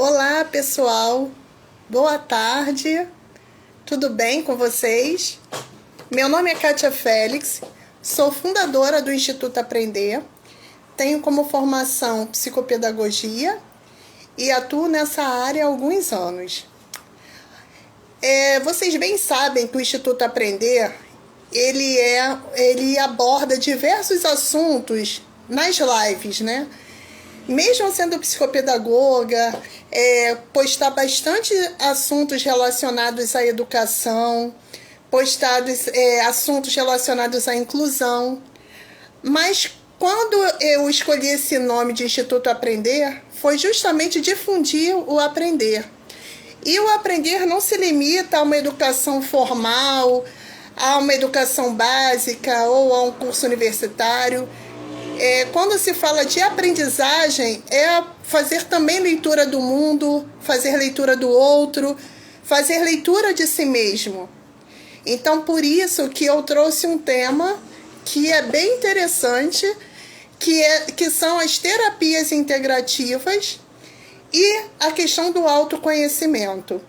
Olá, pessoal. Boa tarde. Tudo bem com vocês? Meu nome é Kátia Félix, sou fundadora do Instituto Aprender, tenho como formação psicopedagogia e atuo nessa área há alguns anos. Vocês bem sabem que o Instituto Aprender ele aborda diversos assuntos nas lives, né? Mesmo sendo psicopedagoga, postar bastante assuntos relacionados à educação, assuntos relacionados à inclusão. Mas quando eu escolhi esse nome de Instituto Aprender, foi justamente difundir o aprender. E o aprender não se limita a uma educação formal, a uma educação básica ou a um curso universitário. Quando se fala de aprendizagem, é fazer também leitura do mundo, fazer leitura do outro, fazer leitura de si mesmo. Então, por isso que eu trouxe um tema que é bem interessante, que são as terapias integrativas e a questão do autoconhecimento.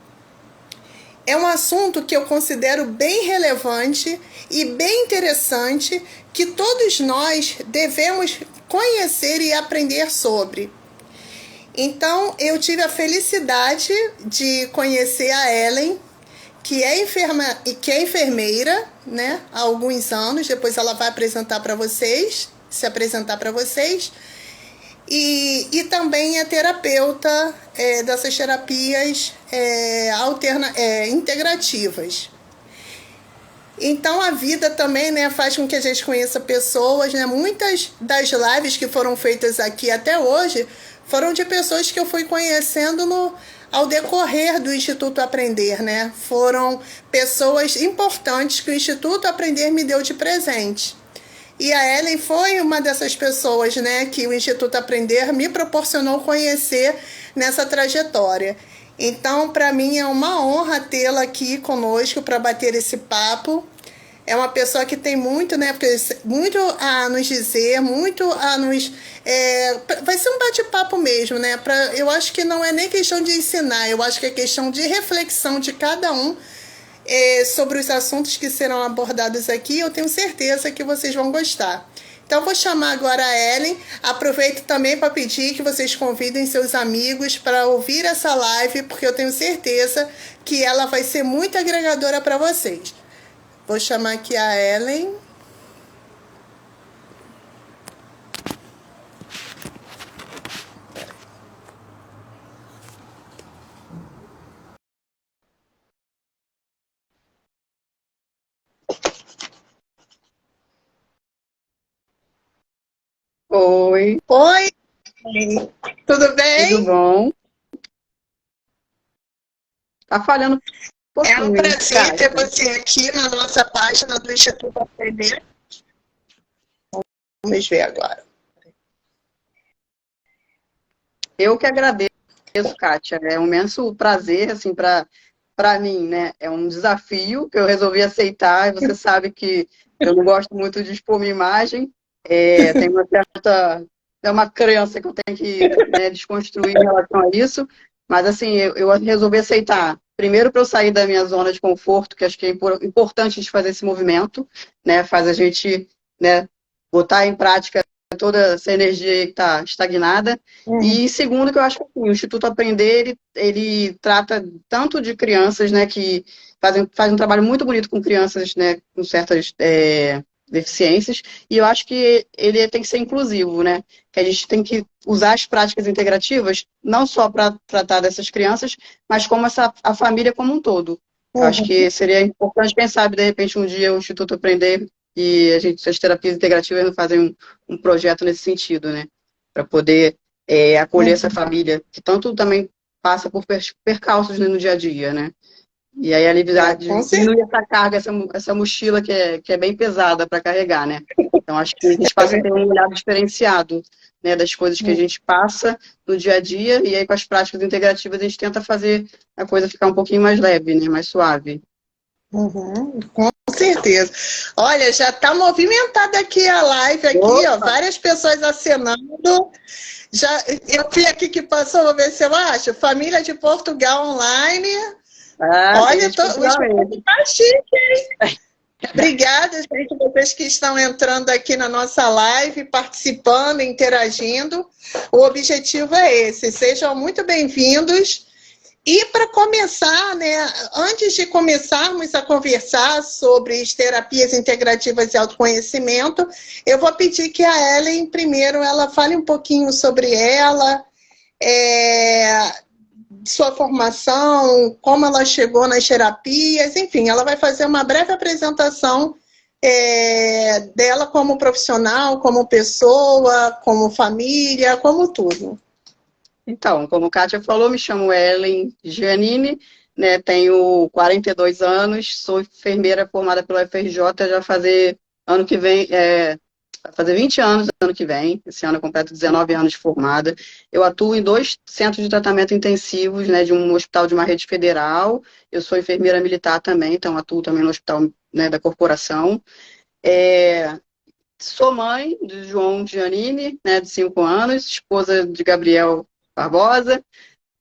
É um assunto que eu considero bem relevante e bem interessante, que todos nós devemos conhecer e aprender sobre. Então, eu tive a felicidade de conhecer a Ellen, que é enfermeira, né, há alguns anos. Depois ela vai se apresentar para vocês. E também é terapeuta dessas terapias integrativas. Então a vida também, né, faz com que a gente conheça pessoas, né? Muitas das lives que foram feitas aqui até hoje foram de pessoas que eu fui conhecendo ao decorrer do Instituto Aprender, né? Foram pessoas importantes que o Instituto Aprender me deu de presente. E a Ellen foi uma dessas pessoas, né, que o Instituto Aprender me proporcionou conhecer nessa trajetória. Então, para mim é uma honra tê-la aqui conosco para bater esse papo. É uma pessoa que tem muito, né, muito a nos dizer, muito a nos... vai ser um bate-papo mesmo, né? Eu acho que não é nem questão de ensinar, eu acho que é questão de reflexão de cada um sobre os assuntos que serão abordados aqui. Eu tenho certeza que vocês vão gostar. Então, vou chamar agora a Ellen. Aproveito também para pedir que vocês convidem seus amigos para ouvir essa live, porque eu tenho certeza que ela vai ser muito agregadora para vocês. Vou chamar aqui a Ellen. Oi, Oi, tudo tudo bem? bom? Tá falhando um É um pouquinho, prazer ter Kátia. você aqui na nossa página do Instituto Aprender. Vamos ver agora. Eu que agradeço, Kátia. É um imenso prazer, assim, para mim, né? É um desafio que eu resolvi aceitar. E você sabe que eu não gosto muito de expor minha imagem. Tem uma certa... É uma crença que eu tenho que, né, desconstruir em relação a isso. Mas, assim, eu resolvi aceitar. Primeiro, para eu sair da minha zona de conforto, que acho que é importante a gente fazer esse movimento, né? Faz a gente, né, botar em prática toda essa energia que está estagnada. E segundo, que eu acho que assim, o Instituto Aprender, ele trata tanto de crianças, né, que fazem um trabalho muito bonito com crianças, né, com certas deficiências, e eu acho que ele tem que ser inclusivo, né, que a gente tem que usar as práticas integrativas não só para tratar dessas crianças, mas como a família como um todo. Eu acho que seria importante, quem sabe, de repente, um dia o Instituto Aprender e as terapias integrativas fazem um projeto nesse sentido, né, para poder acolher essa família, que tanto também passa por percalços, né, no dia a dia, né? E aí aliviar, Com certeza. diminuir essa carga, essa mochila que é bem pesada para carregar, né? Então acho que a gente passa a ter um olhar diferenciado, né, das coisas que a gente passa no dia a dia, e aí com as práticas integrativas a gente tenta fazer a coisa ficar um pouquinho mais leve, né, mais suave. Uhum, com certeza. Olha, já está movimentada aqui a live aqui, ó, Opa! várias pessoas acenando. Já, eu vi aqui que passou, vou ver se eu acho. Família de Portugal online. Ah, tem Olha, gente o espaço culturalmente. está chique. Obrigada, gente, vocês que estão entrando aqui na nossa live, participando, interagindo. O objetivo é esse. Sejam muito bem-vindos. E para começar, né, antes de começarmos a conversar sobre as terapias integrativas e autoconhecimento, eu vou pedir que a Ellen, primeiro, ela fale um pouquinho sobre ela, sua formação, como ela chegou nas terapias, enfim, ela vai fazer uma breve apresentação dela como profissional, como pessoa, como família, como tudo. Então, como a Kátia falou, me chamo Ellen Giannini, né, tenho 42 anos, sou enfermeira formada pela UFRJ, já fazer ano que vem, vai fazer 20 anos ano que vem, esse ano eu completo 19 anos de formada. Eu atuo em 2 centros de tratamento intensivos, né, de um hospital de uma rede federal, eu sou enfermeira militar também, então atuo também no hospital, né, da corporação. Sou mãe de João Giannini, né, de 5 anos, esposa de Gabriel Barbosa,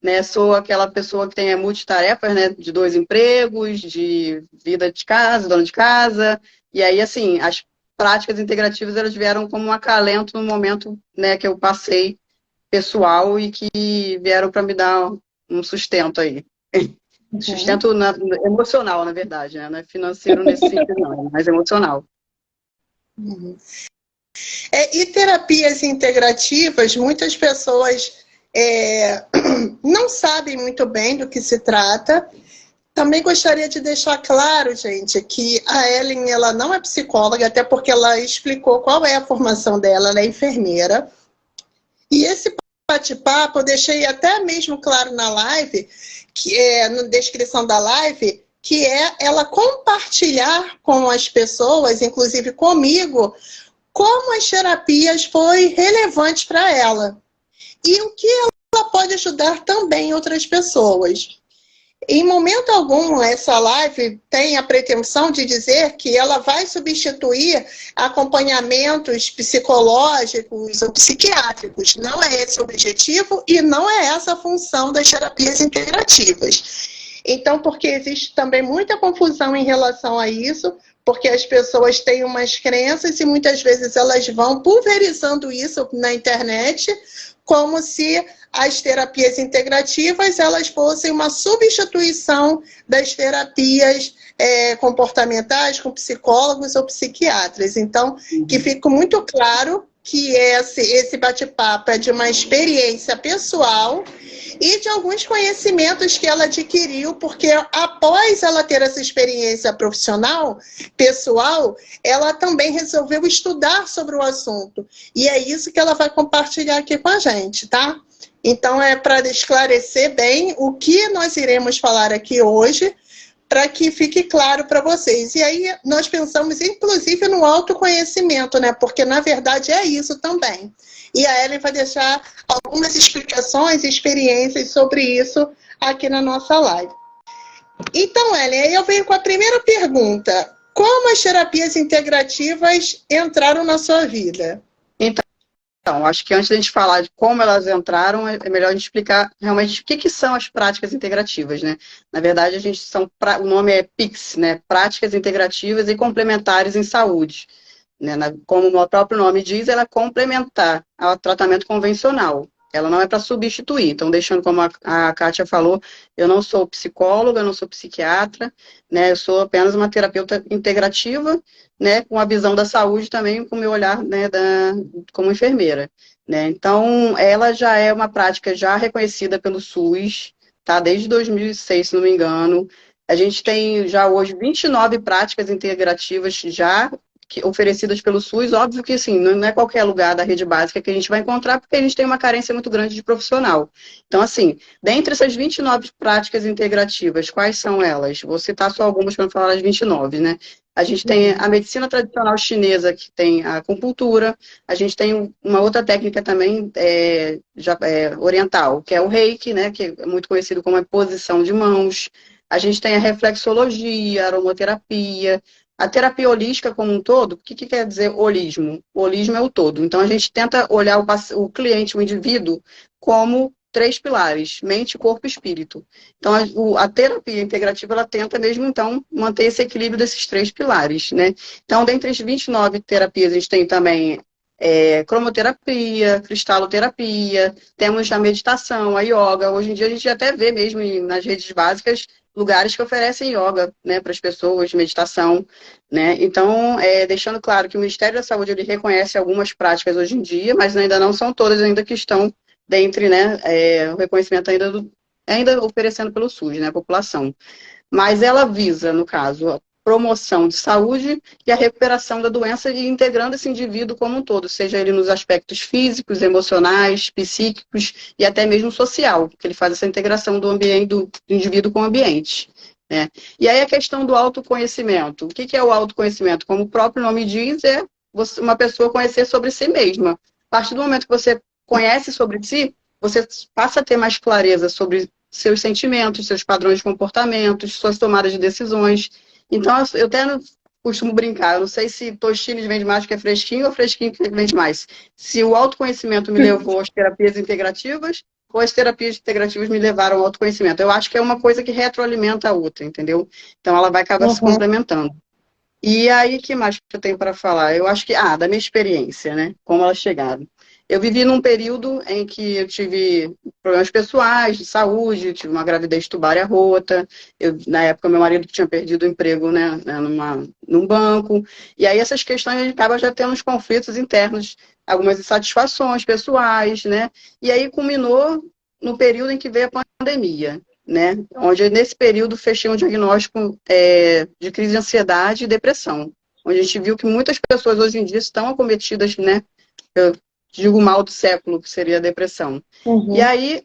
né? Sou aquela pessoa que tem multitarefas, né? De 2 empregos, de vida de casa, dona de casa. E aí, assim, as práticas integrativas, elas vieram como um acalento no momento, né, que eu passei pessoal e que vieram para me dar um sustento aí. Uhum. Sustento emocional, na verdade, né? Não é financeiro nesse sentido, não, mas emocional. Uhum. E terapias integrativas, muitas pessoas não sabem muito bem do que se trata. Também gostaria de deixar claro, gente, que a Ellen ela não é psicóloga, até porque ela explicou qual é a formação dela, ela é enfermeira. E esse bate-papo eu deixei até mesmo claro na live, que na descrição da live, que é ela compartilhar com as pessoas, inclusive comigo, como as terapias foi relevante para ela e o que ela pode ajudar também outras pessoas. Em momento algum, essa live tem a pretensão de dizer que ela vai substituir acompanhamentos psicológicos ou psiquiátricos. Não é esse o objetivo e não é essa a função das terapias integrativas. Então, porque existe também muita confusão em relação a isso, porque as pessoas têm umas crenças e muitas vezes elas vão pulverizando isso na internet, como se as terapias integrativas elas fossem uma substituição das terapias comportamentais com psicólogos ou psiquiatras. Então, que fique muito claro que esse bate-papo é de uma experiência pessoal e de alguns conhecimentos que ela adquiriu, porque após ela ter essa experiência profissional, pessoal, ela também resolveu estudar sobre o assunto. E é isso que ela vai compartilhar aqui com a gente, tá? Então, é para esclarecer bem o que nós iremos falar aqui hoje, para que fique claro para vocês. E aí, nós pensamos, inclusive, no autoconhecimento, né? Porque, na verdade, é isso também. E a Ellen vai deixar algumas explicações e experiências sobre isso aqui na nossa live. Então, Ellen, aí eu venho com a primeira pergunta. Como as terapias integrativas entraram na sua vida? Então, acho que antes da gente falar de como elas entraram, é melhor a gente explicar realmente o que são as práticas integrativas, né? Na verdade, o nome é PICS, né? Práticas Integrativas e Complementares em Saúde. Né? Como o próprio nome diz, ela é complementar ao tratamento convencional. Ela não é para substituir. Então, deixando como a Kátia falou, eu não sou psicóloga, não sou psiquiatra, né? Eu sou apenas uma terapeuta integrativa, né? Com a visão da saúde também, com o meu olhar, né? Como enfermeira. Né? Então, ela já é uma prática já reconhecida pelo SUS, tá? Desde 2006, se não me engano. A gente tem já hoje 29 práticas integrativas já oferecidas pelo SUS. Óbvio que, assim, não é qualquer lugar da rede básica que a gente vai encontrar, porque a gente tem uma carência muito grande de profissional. Então, assim, dentre essas 29 práticas integrativas, quais são elas? Vou citar só algumas para falar das 29, né? A gente tem a medicina tradicional chinesa, que tem a acupuntura. A gente tem uma outra técnica também oriental, que é o reiki, né? Que é muito conhecido como a posição de mãos. A gente tem a reflexologia, a aromaterapia, a terapia holística como um todo. O que quer dizer holismo? O holismo é o todo. Então, a gente tenta olhar o cliente, o indivíduo, como três pilares: mente, corpo e espírito. Então, a terapia integrativa, ela tenta mesmo, então, manter esse equilíbrio desses três pilares, né? Então, dentre as 29 terapias, a gente tem também cromoterapia, cristaloterapia, temos a meditação, a yoga. Hoje em dia, a gente até vê mesmo nas redes básicas lugares que oferecem yoga, né, para as pessoas, meditação, né? Então, deixando claro que o Ministério da Saúde, ele reconhece algumas práticas hoje em dia, mas ainda não são todas ainda que estão dentre, né, o reconhecimento ainda oferecendo pelo SUS, né, a população. Mas ela visa, no caso, a promoção de saúde e a recuperação da doença e integrando esse indivíduo como um todo, seja ele nos aspectos físicos, emocionais, psíquicos e até mesmo social, que ele faz essa integração do ambiente, do indivíduo com o ambiente. Né? E aí a questão do autoconhecimento. O que é o autoconhecimento? Como o próprio nome diz, é uma pessoa conhecer sobre si mesma. A partir do momento que você conhece sobre si, você passa a ter mais clareza sobre seus sentimentos, seus padrões de comportamento, suas tomadas de decisões. Então, eu até costumo brincar, eu não sei se Tostines vende mais porque é fresquinho ou fresquinho que vende mais. Se o autoconhecimento me levou às terapias integrativas ou as terapias integrativas me levaram ao autoconhecimento. Eu acho que é uma coisa que retroalimenta a outra, entendeu? Então, ela vai acabar se complementando. E aí, o que mais que eu tenho para falar? Eu acho que, da minha experiência, né? Como elas chegaram. Eu vivi num período em que eu tive problemas pessoais, de saúde, tive uma gravidez tubária rota. Na época, meu marido tinha perdido o emprego, né, num banco. E aí, essas questões, a gente acaba já tendo uns conflitos internos, algumas insatisfações pessoais, né? E aí, culminou no período em que veio a pandemia, né? Onde, nesse período, fechei um diagnóstico de crise de ansiedade e depressão. Onde a gente viu que muitas pessoas hoje em dia estão acometidas, né? Eu digo mal do século, que seria a depressão. E aí,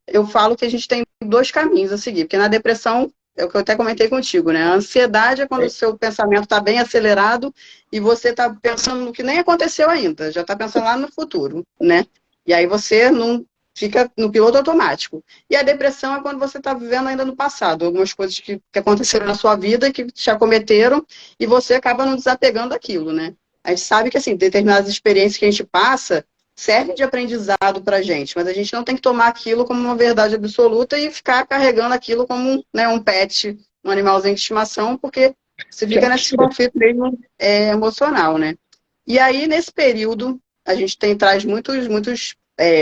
eu falo que a gente tem dois caminhos a seguir, porque na depressão, é o que eu até comentei contigo, né? A ansiedade é quando o seu pensamento está bem acelerado e você está pensando no que nem aconteceu ainda, já está pensando lá no futuro, né? E aí você não fica no piloto automático. E a depressão é quando você está vivendo ainda no passado, algumas coisas que aconteceram na sua vida, que te acometeram, e você acaba não desapegando daquilo, né? A gente sabe que, assim, determinadas experiências que a gente passa servem de aprendizado para a gente, mas a gente não tem que tomar aquilo como uma verdade absoluta e ficar carregando aquilo como, né, um pet, um animalzinho de estimação, porque você fica nesse conflito mesmo emocional, né? E aí, nesse período, a gente traz muitos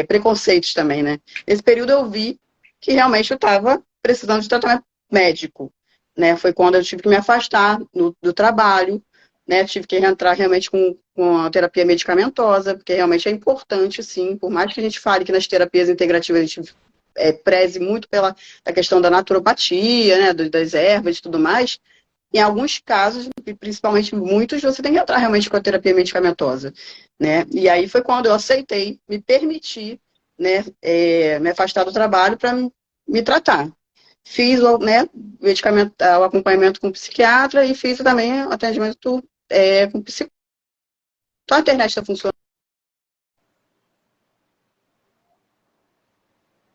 preconceitos também, né? Nesse período eu vi que realmente eu estava precisando de tratamento médico, né? Foi quando eu tive que me afastar do trabalho, né, tive que entrar realmente com a terapia medicamentosa, porque realmente é importante, sim, por mais que a gente fale que nas terapias integrativas a gente preze muito pela a questão da naturopatia, né, das ervas e tudo mais, em alguns casos, e principalmente muitos, você tem que entrar realmente com a terapia medicamentosa, né, e aí foi quando eu aceitei, me permiti, né, me afastar do trabalho para me tratar. Fiz, né, o acompanhamento com o psiquiatra e fiz também o atendimento com psicólogo. Então a internet está funcionando.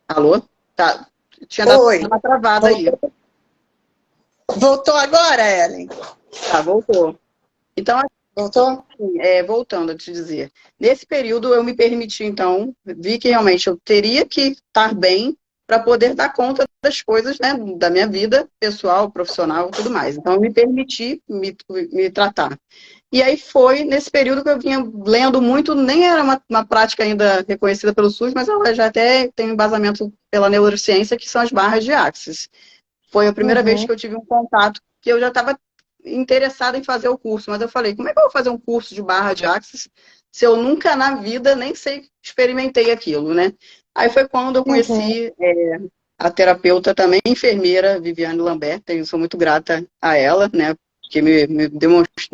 Alô? Tá. Tinha dado uma travada aí. Voltou agora, Ellen? Tá, voltou. Então, voltou? Voltando a te dizer. Nesse período eu me permiti, então, vi que realmente eu teria que estar bem para poder dar conta das coisas, né, da minha vida pessoal, profissional e tudo mais. Então, eu me permiti me tratar. E aí foi nesse período que eu vinha lendo muito, nem era uma prática ainda reconhecida pelo SUS, mas ela já até tem embasamento pela neurociência, que são as barras de Axis. Foi a primeira vez que eu tive um contato, que eu já estava interessada em fazer o curso, mas eu falei, como é que eu vou fazer um curso de barra de Axis se eu nunca na vida nem sei, experimentei aquilo, né? Aí foi quando eu conheci a terapeuta também, enfermeira, Viviane Lambert, eu sou muito grata a ela, né? Que me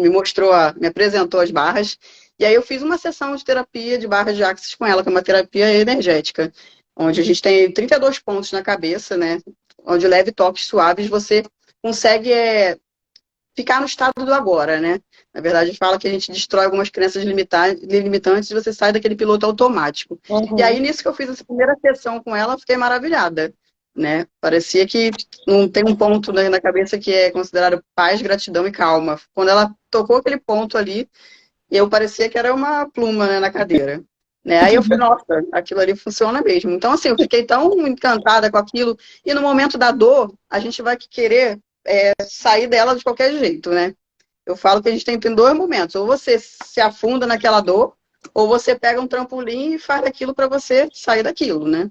mostrou, me apresentou as barras. E aí eu fiz uma sessão de terapia de barras de Axis com ela, que é uma terapia energética, onde a gente tem 32 pontos na cabeça, né? Onde leve toques suaves, você consegue ficar no estado do agora, né? Na verdade, fala que a gente destrói algumas crenças limitantes e você sai daquele piloto automático. E aí, nisso que eu fiz essa primeira sessão com ela, eu fiquei maravilhada. né? Parecia que não tem um ponto na cabeça que é considerado paz, gratidão e calma. Quando ela tocou aquele ponto ali, eu parecia que era uma pluma, né, na cadeira. Né? Aí eu falei, nossa, aquilo ali funciona mesmo. Então, assim, eu fiquei tão encantada com aquilo. E no momento da dor, a gente vai querer sair dela de qualquer jeito, né? Eu falo que a gente tem dois momentos. Ou você se afunda naquela dor, ou você pega um trampolim e faz aquilo para você sair daquilo, né?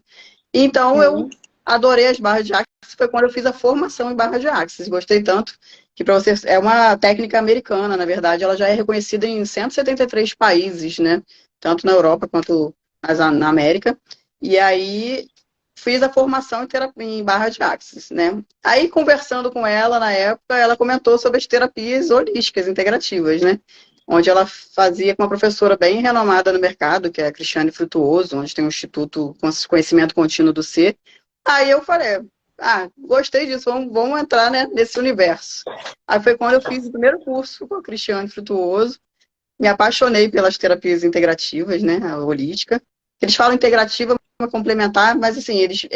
Então, eu adorei as barras de Axis. Foi quando eu fiz a formação em barras de Axis. Gostei tanto que para você é uma técnica americana, na verdade, ela já é reconhecida em 173 países, né? Tanto na Europa quanto na América. E aí fiz a formação em barra de Axis, né? Aí conversando com ela na época, ela comentou sobre as terapias holísticas integrativas, né? Onde ela fazia com uma professora bem renomada no mercado, que é a Cristiane Frutuoso, onde tem um Instituto Conhecimento Contínuo do Ser. Aí eu falei, gostei disso, vamos entrar, né, nesse universo. Aí foi quando eu fiz o primeiro curso com a Cristiane Frutuoso, me apaixonei pelas terapias integrativas, né, a holística. Eles falam integrativa, complementar, mas assim, eles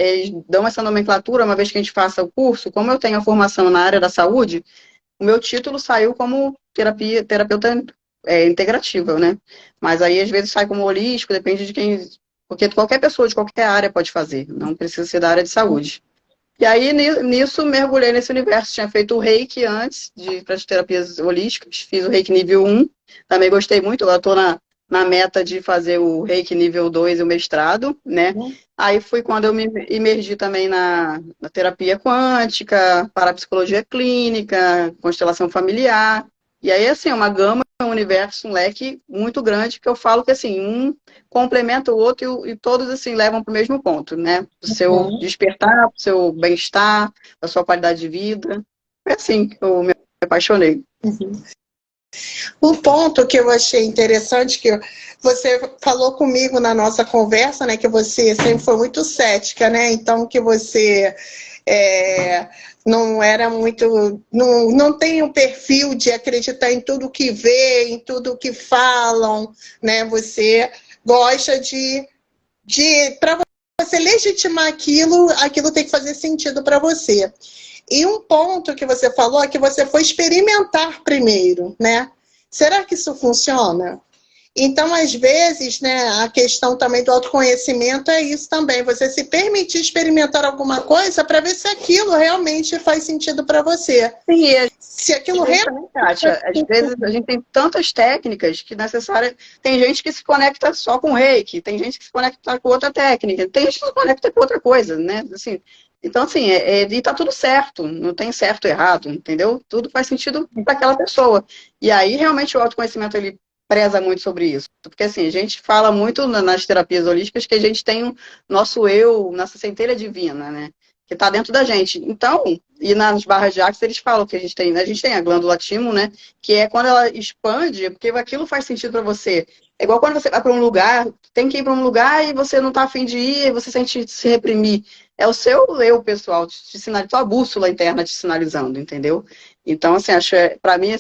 dão essa nomenclatura uma vez que a gente faça o curso. Como eu tenho a formação na área da saúde, o meu título saiu como terapeuta integrativa, né? Mas aí às vezes sai como holístico, depende de quem. Porque qualquer pessoa de qualquer área pode fazer, não precisa ser da área de saúde. E aí, nisso, mergulhei nesse universo. Tinha feito o Reiki antes, para as terapias holísticas. Fiz o Reiki nível 1. Também gostei muito. Agora estou na meta de fazer o Reiki nível 2 e o mestrado, né? Aí foi quando eu me imergi também na terapia quântica, parapsicologia clínica, constelação familiar. E aí, assim, uma gama, um universo, um leque muito grande, que eu falo que, assim, um complementa o outro e todos, assim, levam para o mesmo ponto, né? O seu despertar, o seu bem-estar, a sua qualidade de vida. É assim que eu me apaixonei. Um ponto que eu achei interessante, que você falou comigo na nossa conversa, né, que você sempre foi muito cética, né? Então, que você não era muito, não tem um perfil de acreditar em tudo que vê, em tudo que falam, né? Você gosta de para você legitimar aquilo tem que fazer sentido para você. E um ponto que você falou é que você foi experimentar primeiro, né? Será que isso funciona? Então, às vezes, né, a questão também do autoconhecimento é isso também. Você se permitir experimentar alguma coisa para ver se aquilo realmente faz sentido para você. Sim, se aquilo realmente... Kátia, às vezes a gente tem tantas técnicas que necessárias. Tem gente que se conecta só com reiki, tem gente que se conecta com outra técnica, tem gente que se conecta com outra coisa, né? Assim, então, assim, e tá tudo certo, não tem certo e errado, entendeu? Tudo faz sentido para aquela pessoa. E aí, realmente, o autoconhecimento, ele preza muito sobre isso. Porque, assim, a gente fala muito nas terapias holísticas que a gente tem o nosso eu, nossa centelha divina, né? Que está dentro da gente. Então, e nas barras de Axis eles falam que a gente tem a glândula timo, né? Que é quando ela expande, porque aquilo faz sentido para você. É igual quando você vai para um lugar, tem que ir para um lugar e você não está afim de ir, e você sente se reprimir. É o seu eu pessoal te sinalizando, tua bússola interna te sinalizando, entendeu? Então, assim, para mim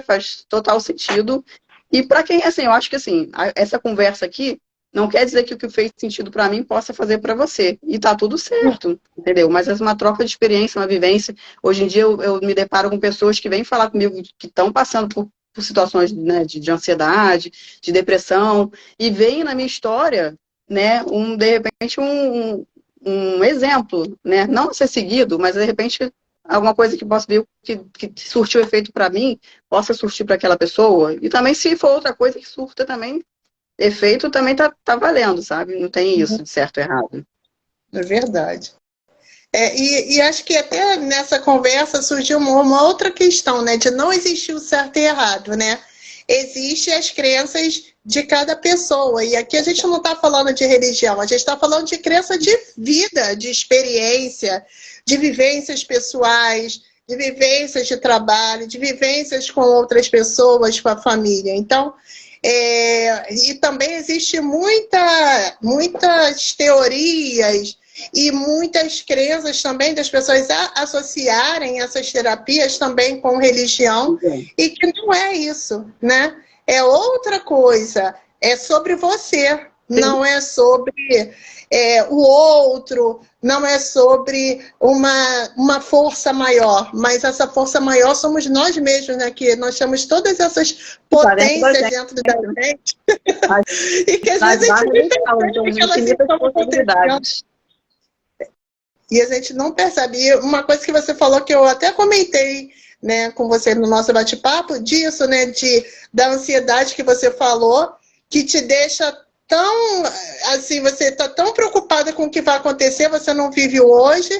faz total sentido. E para quem, assim, eu acho que assim, essa conversa aqui não quer dizer que o que fez sentido para mim possa fazer para você. E tá tudo certo, entendeu? Mas é uma troca de experiência, uma vivência. Hoje em dia eu me deparo com pessoas que vêm falar comigo que estão passando por situações, né, de ansiedade, de depressão, e veem na minha história, né, de repente um exemplo, né? Não ser seguido, mas de repente alguma coisa que possa vir que surtiu efeito para mim, possa surtir para aquela pessoa. E também, se for outra coisa que surta também, efeito também tá valendo, sabe? Não tem isso de certo e errado. É verdade. E acho que até nessa conversa surgiu uma outra questão, né? De não existir o certo e errado, né? Existem as crenças de cada pessoa. E aqui a gente não está falando de religião, a gente está falando de crença de vida, de experiência, de vivências pessoais, de vivências de trabalho, de vivências com outras pessoas, com a família. Então, e também existe muitas teorias e muitas crenças também das pessoas associarem essas terapias também com religião, e que não é isso, né? É outra coisa, é sobre você, Sim. não é sobre o outro, não é sobre uma força maior, mas essa força maior somos nós mesmos, né? Que nós temos todas essas Tá dentro da potências gente, dentro da né? gente, Nas, e que às nas vezes a gente barras nem de fala, percebe temos que elas infinitas estão acontecendo. possibilidades. E a gente não percebe. E uma coisa que você falou que eu até comentei, né, com você no nosso bate-papo, disso, né, da ansiedade que você falou, que te deixa tão, assim, você está tão preocupada com o que vai acontecer, você não vive o hoje,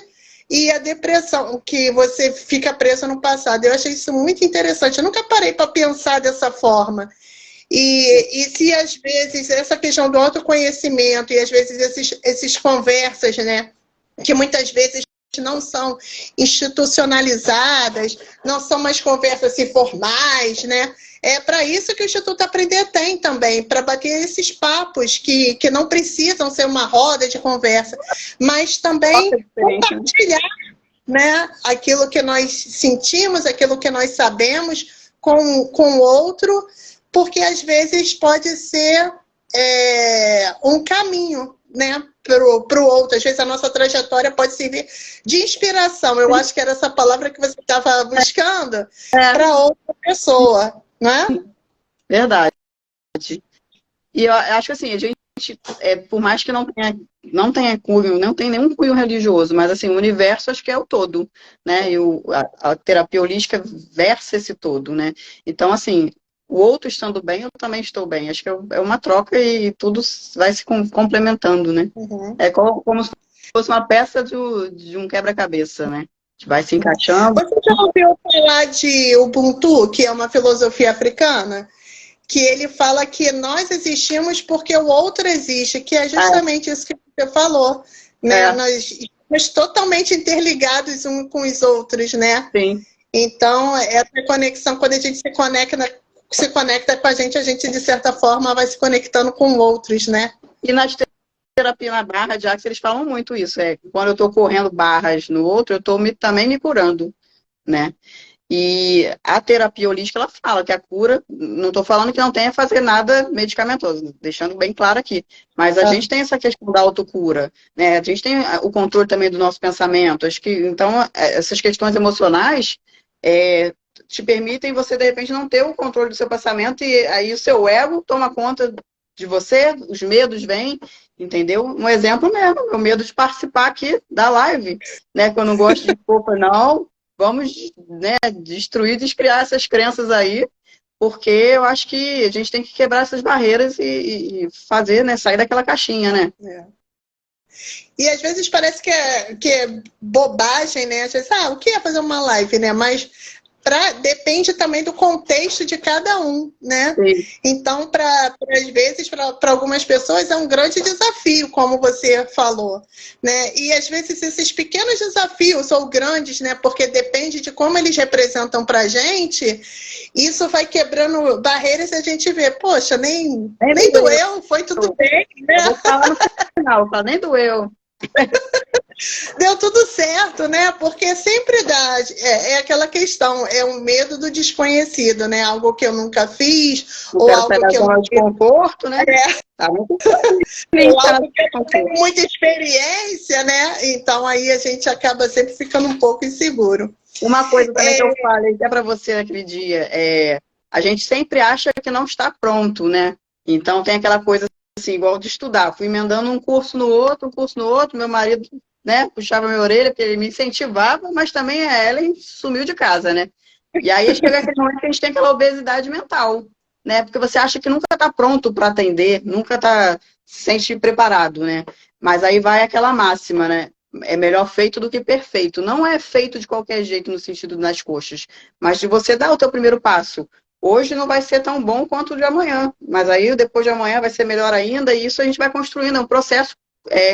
e a depressão, que você fica presa no passado. Eu achei isso muito interessante. Eu nunca parei para pensar dessa forma. E se às vezes essa questão do autoconhecimento e às vezes esses conversas, né, que muitas vezes não são institucionalizadas, não são mais conversas assim, formais, né? É para isso que o Instituto Aprender tem também, para bater esses papos que não precisam ser uma roda de conversa, mas Nossa, é também diferente, né? compartilhar, né, aquilo que nós sentimos, aquilo que nós sabemos com o outro, porque às vezes pode ser um caminho, né, para o outro. Às vezes a nossa trajetória pode servir de inspiração. Eu acho que era essa palavra que você estava buscando É, para outra pessoa, né? verdade. E eu acho que assim, a gente, por mais que não tenha cunho, não tem nenhum cunho religioso, mas assim, o universo acho que é o todo, né? E a terapia holística versa esse todo, né? Então, assim, o outro estando bem, eu também estou bem. Acho que é uma troca e tudo vai se complementando, né? Uhum. É como se fosse uma peça de um quebra-cabeça, né? A gente vai se encaixando. Você já ouviu falar de Ubuntu, que é uma filosofia africana? Que ele fala que nós existimos porque o outro existe, que é justamente isso que você falou, né? É, Nós estamos totalmente interligados uns com os outros, né? sim. Então, essa conexão, quando a gente se conecta com a gente, de certa forma, vai se conectando com outros, né? E nas terapia na barra de Axis, eles falam muito isso. Quando eu estou correndo barras no outro, eu estou também me curando, né? E a terapia holística, ela fala que a cura, não estou falando que não tenha que fazer nada medicamentoso, deixando bem claro aqui, mas a Ah, gente tem essa questão da autocura, né? A gente tem o controle também do nosso pensamento. Acho que, então, essas questões emocionais te permitem você, de repente, não ter o controle do seu pensamento e aí o seu ego toma conta de você, os medos vêm, entendeu? Um exemplo mesmo, meu medo de participar aqui da live, né? Que eu não gosto de roupa, não. Vamos, né, destruir, descriar essas crenças aí, porque eu acho que a gente tem que quebrar essas barreiras e fazer, né, sair daquela caixinha, né? é. E às vezes parece que é bobagem, né? Às vezes, o que é fazer uma live, né? Mas depende também do contexto de cada um, né? Sim. Então, às vezes, para algumas pessoas é um grande desafio, como você falou, né? E às vezes esses pequenos desafios ou grandes, né? Porque depende de como eles representam para a gente, isso vai quebrando barreiras e a gente vê, poxa, nem doeu, foi tudo bem, Eu né? vou falar no final, eu falo, nem doeu. Deu tudo certo, né? Porque sempre dá, é aquela questão, é um medo do desconhecido, né? Algo que eu nunca fiz, Não ou quero sair algo da que eu zona não de conforto, né? é, Tá muito ou difícil, algo que eu não tenho muita experiência, né? Então aí a gente acaba sempre ficando um pouco inseguro. Uma coisa também que eu falei até para você naquele dia, a gente sempre acha que não está pronto, né? Então tem aquela coisa assim, igual de estudar. Fui emendando um curso no outro, meu marido, né, puxava minha orelha, porque ele me incentivava, mas também a Ellen sumiu de casa, né? E aí chega aquele momento que a gente tem aquela obesidade mental, né? Porque você acha que nunca está pronto para atender, nunca está se sente preparado, né? Mas aí vai aquela máxima, né? É melhor feito do que perfeito. Não é feito de qualquer jeito no sentido das coxas, mas de você dar o teu primeiro passo. Hoje não vai ser tão bom quanto o de amanhã, mas aí depois de amanhã vai ser melhor ainda e isso a gente vai construindo, é um processo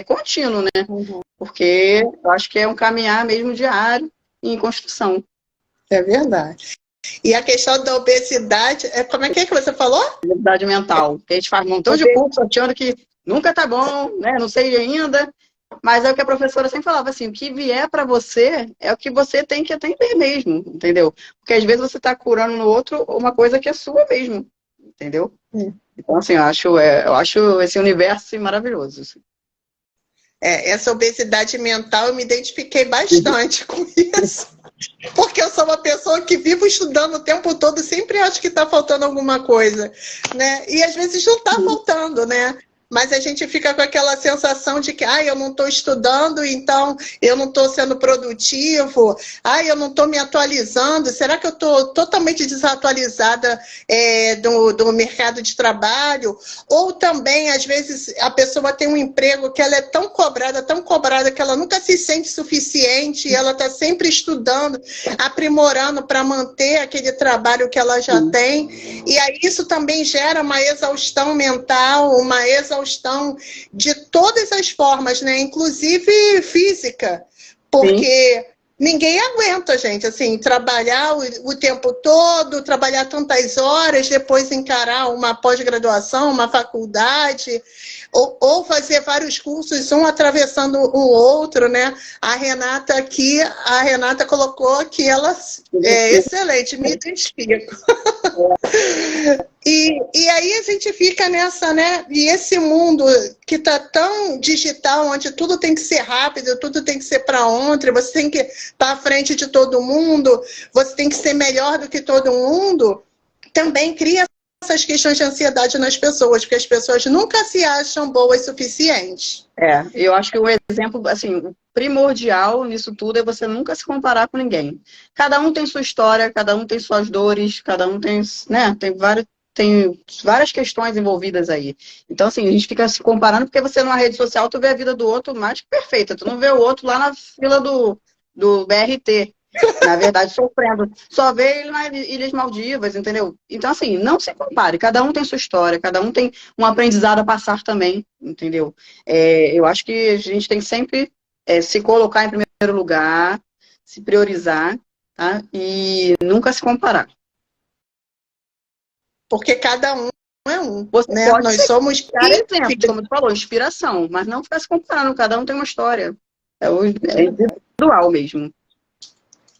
contínuo, né? Porque eu acho que é um caminhar mesmo diário em construção. É verdade. E a questão da obesidade, como é que você falou? Obesidade mental. Que a gente faz um montão de curso achando que nunca tá bom, né? Não sei ainda. Mas é o que a professora sempre falava assim, o que vier para você é o que você tem que atender mesmo, entendeu? Porque às vezes você está curando no outro uma coisa que é sua mesmo, entendeu? Então, assim, eu acho esse universo assim, maravilhoso. Assim. Essa obesidade mental, eu me identifiquei bastante com isso. Porque eu sou uma pessoa que vivo estudando o tempo todo, sempre acho que está faltando alguma coisa, né? E às vezes não está faltando, né? Mas a gente fica com aquela sensação de que, eu não estou estudando, então eu não estou sendo produtivo, eu não estou me atualizando, será que eu estou totalmente desatualizada do mercado de trabalho? Ou também, às vezes, a pessoa tem um emprego que ela é tão cobrada, que ela nunca se sente suficiente, e ela está sempre estudando, aprimorando para manter aquele trabalho que ela já tem, e aí isso também gera uma exaustão mental, uma exaustão de todas as formas, né? Inclusive física, porque ninguém aguenta, gente, assim, trabalhar o tempo todo, trabalhar tantas horas, depois encarar uma pós-graduação, uma faculdade, ou fazer vários cursos, um atravessando o outro, né? A Renata colocou que ela é excelente, me identifico. E aí a gente fica nessa, né? E esse mundo que está tão digital, onde tudo tem que ser rápido, tudo tem que ser para ontem, você tem que estar à frente de todo mundo, você tem que ser melhor do que todo mundo, também cria essas questões de ansiedade nas pessoas, porque as pessoas nunca se acham boas o suficiente. Eu acho que o exemplo, assim, o primordial nisso tudo é você nunca se comparar com ninguém. Cada um tem sua história, cada um tem suas dores, cada um tem, né, tem várias questões envolvidas aí. Então, assim, a gente fica se comparando porque você numa rede social, tu vê a vida do outro mais que perfeita. Tu não vê o outro lá na fila do BRT. Na verdade, sofrendo. Só vê ele nas Ilhas Maldivas, entendeu? Então, assim, não se compare. Cada um tem sua história, cada um tem um aprendizado a passar também, entendeu? Eu acho que a gente tem que sempre se colocar em primeiro lugar, se priorizar, tá? E nunca se comparar. Porque cada um é um. Você né? pode Nós somos exemplo, como tu falou, inspiração, mas não ficar se comparando. Cada um tem uma história. É individual mesmo.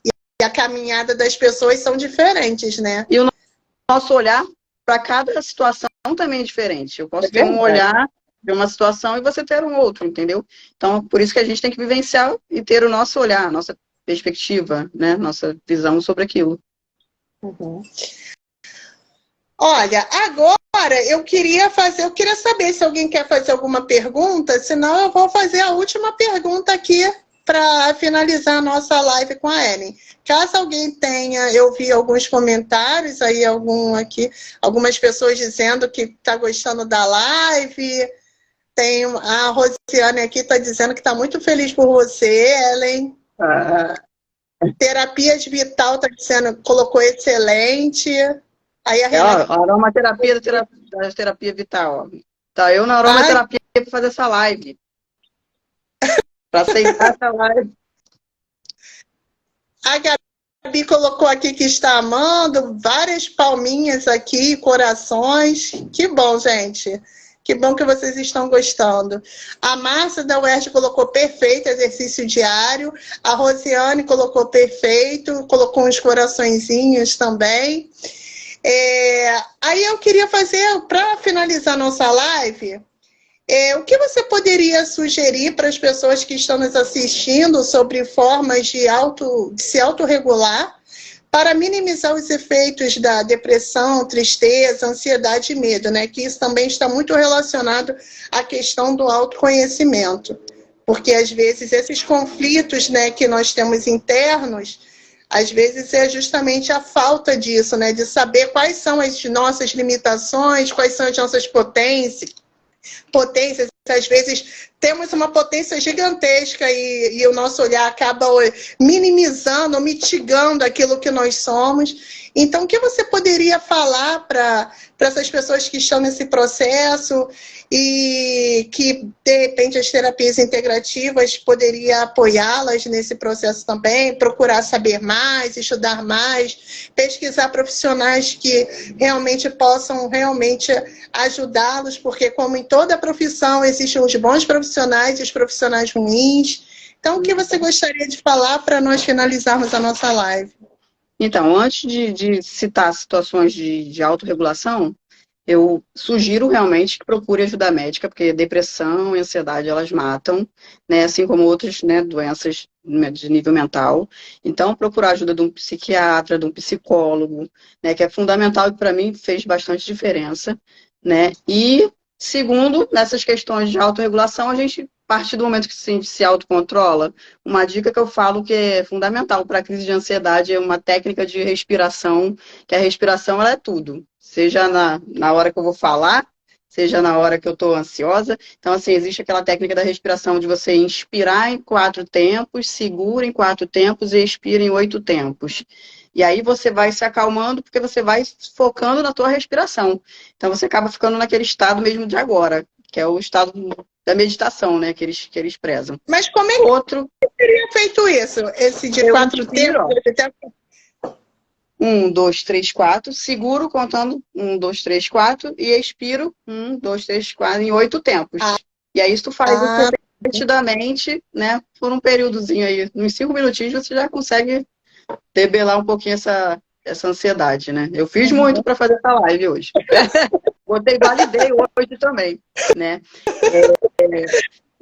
E a caminhada das pessoas são diferentes, né? E o nosso olhar para cada situação também é diferente. Eu posso ter um olhar de uma situação e você ter um outro, entendeu? Então, por isso que a gente tem que vivenciar e ter o nosso olhar, a nossa perspectiva, né? Nossa visão sobre aquilo. Uhum. Olha, agora eu queria saber se alguém quer fazer alguma pergunta, senão eu vou fazer a última pergunta aqui para finalizar a nossa live com a Ellen. Caso alguém tenha, eu vi alguns comentários aí, algumas pessoas dizendo que está gostando da live. Tem a Rosiane aqui, está dizendo que está muito feliz por você, Ellen. Terapias Vital está dizendo, colocou excelente. Aí a Renata... aromaterapia da terapia vital. Tá, eu na aromaterapia para fazer essa live. Para aceitar essa live. A Gabi colocou aqui que está amando, várias palminhas aqui, corações. Que bom, gente. Que bom que vocês estão gostando. A Márcia da UERJ colocou perfeito, exercício diário. A Rosiane colocou perfeito, colocou uns coraçõezinhos também. Aí eu queria fazer, para finalizar nossa live, o que você poderia sugerir para as pessoas que estão nos assistindo sobre formas de se autorregular para minimizar os efeitos da depressão, tristeza, ansiedade e medo, né? Que isso também está muito relacionado à questão do autoconhecimento. Porque, às vezes, esses conflitos, né, que nós temos internos, às vezes é justamente a falta disso, né? De saber quais são as nossas limitações, quais são as nossas potências. Às vezes temos uma potência gigantesca e o nosso olhar acaba minimizando, mitigando aquilo que nós somos. Então, o que você poderia falar para essas pessoas que estão nesse processo e que, de repente, as terapias integrativas poderia apoiá-las nesse processo também, procurar saber mais, estudar mais, pesquisar profissionais que realmente possam ajudá-los, porque, como em toda profissão, existem os bons profissionais e os profissionais ruins. Então, o que você gostaria de falar para nós finalizarmos a nossa live? Então, antes de citar situações de autorregulação, Eu sugiro realmente que procure ajuda médica, porque depressão e ansiedade elas matam, né? Assim como outras, né, doenças de nível mental. Então, procurar ajuda de um psiquiatra, de um psicólogo, né, que é fundamental e para mim fez bastante diferença, né? E segundo, nessas questões de autorregulação, a gente, a partir do momento que se autocontrola, uma dica que eu falo que é fundamental para a crise de ansiedade é uma técnica de respiração, que a respiração ela é tudo. Seja na hora que eu vou falar, seja na hora que eu estou ansiosa. Então, assim, existe aquela técnica da respiração de você inspirar em 4 tempos, segura em 4 tempos e expira em 8 tempos. E aí você vai se acalmando porque você vai focando na tua respiração. Então você acaba ficando naquele estado mesmo de agora, que é o estado da meditação, né, que eles prezam. Mas como é que Outro, você teria feito isso? Esse de eu 4 inspiro, tempos? ó. 1, 2, 3, 4. Seguro contando 1, 2, 3, 4. E expiro 1, 2, 3, 4 em 8 tempos. E aí, isso tu faz isso Ah, repetidamente, né? Por um períodozinho aí. Uns 5 minutinhos você já consegue debelar um pouquinho essa ansiedade, né? Eu fiz muito para fazer essa live hoje. Validei hoje também, né?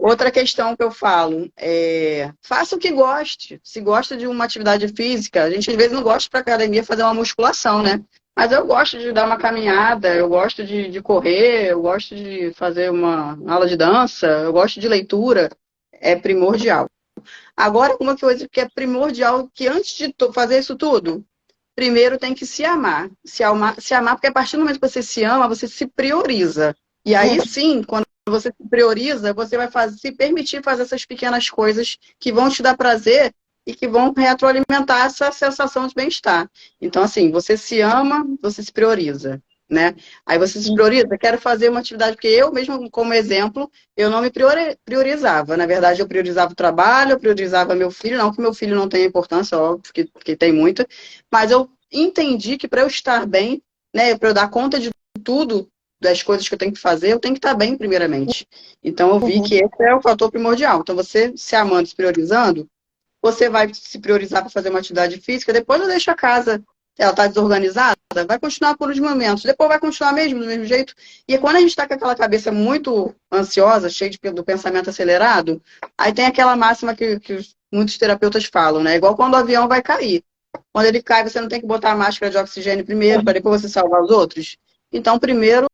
Outra questão que eu falo é, faça o que goste. Se gosta de uma atividade física, a gente às vezes não gosta para academia fazer uma musculação, né? Mas eu gosto de dar uma caminhada, eu gosto de correr, eu gosto de fazer uma aula de dança, eu gosto de leitura, é primordial. Agora, uma coisa que é primordial, que antes de fazer isso tudo, primeiro tem que se amar. Se amar, porque a partir do momento que você se ama, você se prioriza. E aí sim, quando você se prioriza, você vai se permitir fazer essas pequenas coisas que vão te dar prazer e que vão retroalimentar essa sensação de bem-estar. Então, assim, você se ama, você se prioriza, né? Aí você se prioriza, quero fazer uma atividade, porque eu mesmo, como exemplo, eu não me priorizava. Na verdade, eu priorizava o trabalho, eu priorizava meu filho, não que meu filho não tenha importância, óbvio que tem muita, mas eu entendi que para eu estar bem, né, para eu dar conta de tudo, das coisas que eu tenho que fazer, eu tenho que estar bem primeiramente. Então eu vi que esse é o fator primordial. Então você se amando, se priorizando, você vai se priorizar para fazer uma atividade física, depois eu deixo a casa, ela está desorganizada, vai continuar por uns momentos, depois vai continuar mesmo, do mesmo jeito. E quando a gente está com aquela cabeça muito ansiosa, cheia do pensamento acelerado, aí tem aquela máxima que muitos terapeutas falam, né? Igual quando o avião vai cair. Quando ele cai, você não tem que botar a máscara de oxigênio primeiro, para depois você salvar os outros. Então, primeiro,